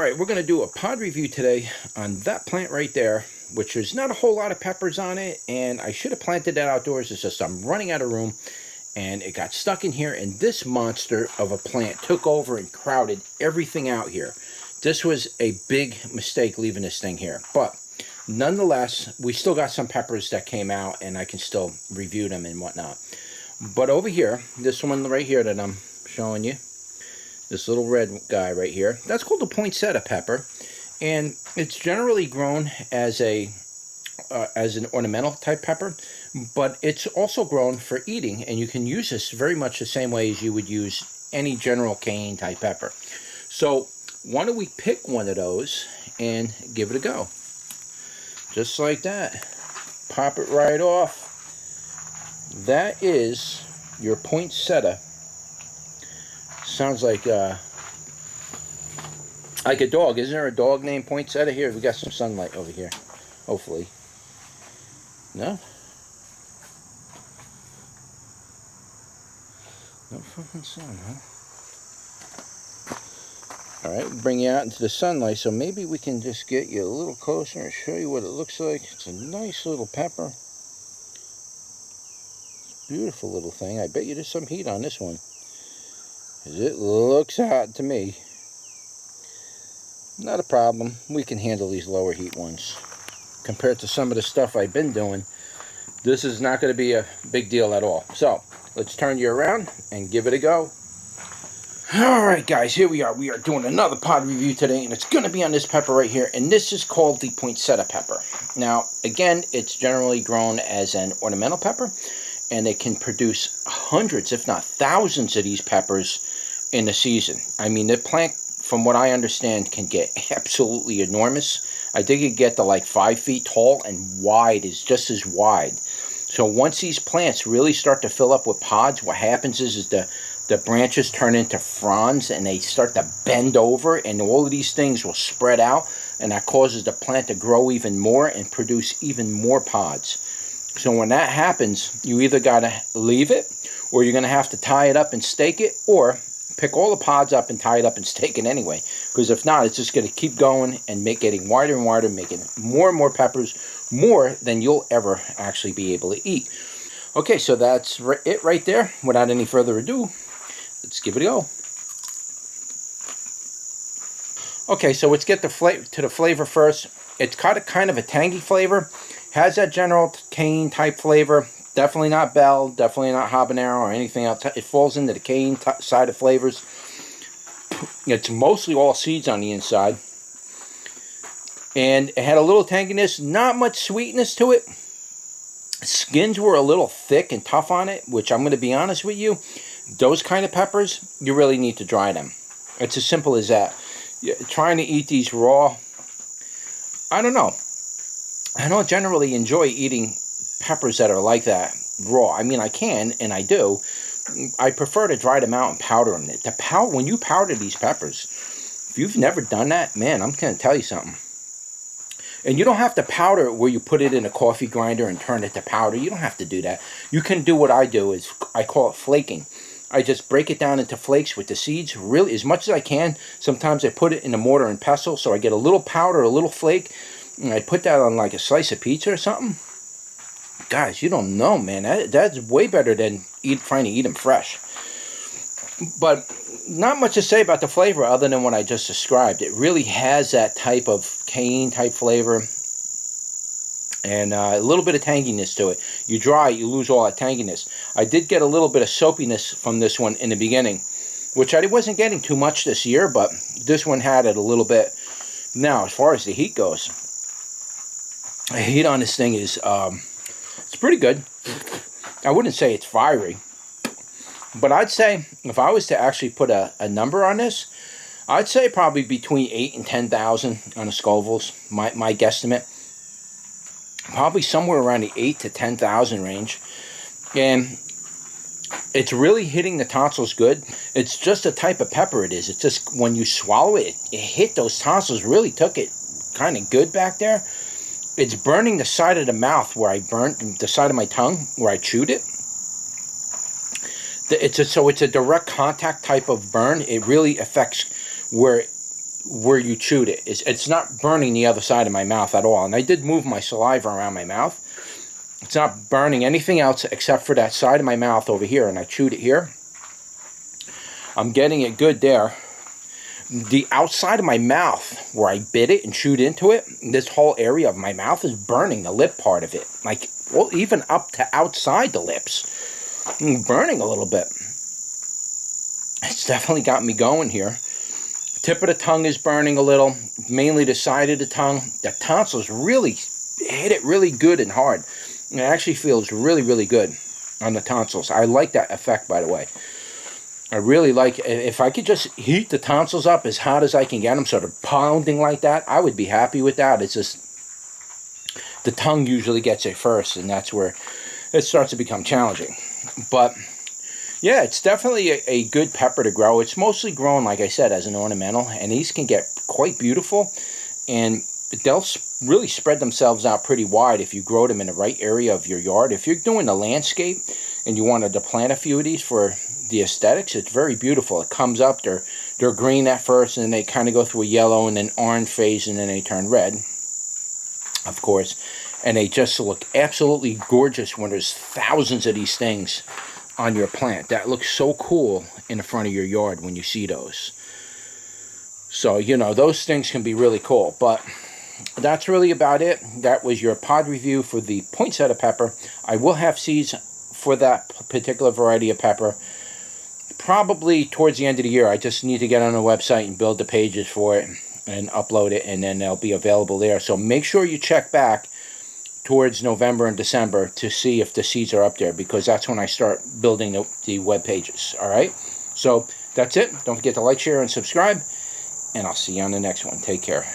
Alright, we're going to do a pod review today on that plant right there, which is not a whole lot of peppers on it, and I should have planted that outdoors. It's just I'm running out of room, and it got stuck in here, and this monster of a plant took over and crowded everything out here. This was a big mistake leaving this thing here, but nonetheless, we still got some peppers that came out, and I can still review them and whatnot. But over here, this one right here that I'm showing you, this little red guy right here, that's called the Poinsettia Pepper, and it's generally grown as an ornamental type pepper, but it's also grown for eating, and you can use this very much the same way as you would use any general cayenne type pepper. So why don't we pick one of those and give it a go? Just like that. Pop it right off. That is your poinsettia. Sounds like a dog. Isn't there a dog named Poinsettia? Here, we got some sunlight over here. Hopefully. No? No fucking sun, huh? Alright, bring you out into the sunlight, so maybe we can just get you a little closer and show you what it looks like. It's a nice little pepper. Beautiful little thing. I bet you there's some heat on this one. It looks hot to me. Not a problem. We can handle these lower heat ones. Compared to some of the stuff I've been doing, this is not going to be a big deal at all. So, let's turn you around and give it a go. Alright guys, here we are. We are doing another pod review today, and it's going to be on this pepper right here. And this is called the Poinsettia Pepper. Now, again, it's generally grown as an ornamental pepper, and they can produce hundreds, if not thousands, of these peppers in a season. I mean, the plant, from what I understand, can get absolutely enormous. I think it get to like 5 feet tall, and wide is just as wide. So once these plants really start to fill up with pods, what happens is the branches turn into fronds, and they start to bend over, and all of these things will spread out, and that causes the plant to grow even more and produce even more pods. So when that happens, you either got to leave it, or you're going to have to tie it up and stake it, or pick all the pods up and tie it up and stake it anyway. Because if not, it's just going to keep going and getting wider and wider, making more and more peppers, more than you'll ever actually be able to eat. Okay, so that's it right there. Without any further ado, let's give it a go. Okay, so let's get to the flavor first. It's got a kind of a tangy flavor. Has that general cayenne type flavor. Definitely not bell, definitely not habanero or anything else. It falls into the cayenne side of flavors. It's mostly all seeds on the inside. And it had a little tanginess, not much sweetness to it. Skins were a little thick and tough on it, which I'm going to be honest with you. Those kind of peppers, you really need to dry them. It's as simple as that. Trying to eat these raw, I don't know. I don't generally enjoy eating peppers that are like that raw. I mean, I can, and I do. I prefer to dry them out and powder them. When you powder these peppers, if you've never done that, man, I'm going to tell you something. And you don't have to powder it where you put it in a coffee grinder and turn it to powder. You don't have to do that. You can do what I do. I call it flaking. I just break it down into flakes with the seeds, really, as much as I can. Sometimes I put it in a mortar and pestle, so I get a little powder, a little flake, and I put that on like a slice of pizza or something. Guys, you don't know, man. That's way better than trying to eat them fresh. But not much to say about the flavor other than what I just described. It really has that type of cayenne type flavor and a little bit of tanginess to it. You dry, you lose all that tanginess. I did get a little bit of soapiness from this one in the beginning, which I wasn't getting too much this year, but this one had it a little bit. Now, as far as the heat goes, the heat on this thing is it's pretty good. I wouldn't say it's fiery, but I'd say if I was to actually put a number on this, I'd say probably between 8 and 10,000 on the Scoville's, my guesstimate. Probably somewhere around the 8 to 10,000 range. And it's really hitting the tonsils good. It's just a type of pepper it is. It's just when you swallow it, it hit those tonsils, really took it kind of good back there. It's burning the side of the mouth where I burnt the side of my tongue where I chewed it. So it's a direct contact type of burn. It really affects where where you chewed it. It's not burning the other side of my mouth at all. And I did move my saliva around my mouth. It's not burning anything else except for that side of my mouth over here. And I chewed it here. I'm getting it good there. The outside of my mouth, where I bit it and chewed into it, this whole area of my mouth is burning, the lip part of it. Like, well, even up to outside the lips. Burning a little bit. It's definitely got me going here. Tip of the tongue is burning a little, mainly the side of the tongue. The tonsils really hit it really good and hard. It actually feels really, really good on the tonsils. I like that effect, by the way. I really like, if I could just heat the tonsils up as hot as I can get them, sort of pounding like that, I would be happy with that. It's just, the tongue usually gets it first, and that's where it starts to become challenging. But yeah, it's definitely a good pepper to grow. It's mostly grown, like I said, as an ornamental, and these can get quite beautiful, and they'll really spread themselves out pretty wide if you grow them in the right area of your yard. If you're doing a landscape and you wanted to plant a few of these for the aesthetics, it's very beautiful. It comes up, they're green at first, and then they kind of go through a yellow and then orange phase, and then they turn red, of course. And they just look absolutely gorgeous when there's thousands of these things on your plant. That looks so cool in the front of your yard when you see those. So, you know, those things can be really cool. But that's really about it. That was your pod review for the poinsettia pepper. I will have seeds for that particular variety of pepper probably towards the end of the year. I just need to get on the website and build the pages for it and upload it, and then they'll be available there. So make sure you check back towards November and December to see if the seeds are up there, because that's when I start building the web pages. All right, so that's it. Don't forget to like, share, and subscribe, and I'll see you on the next one. Take care.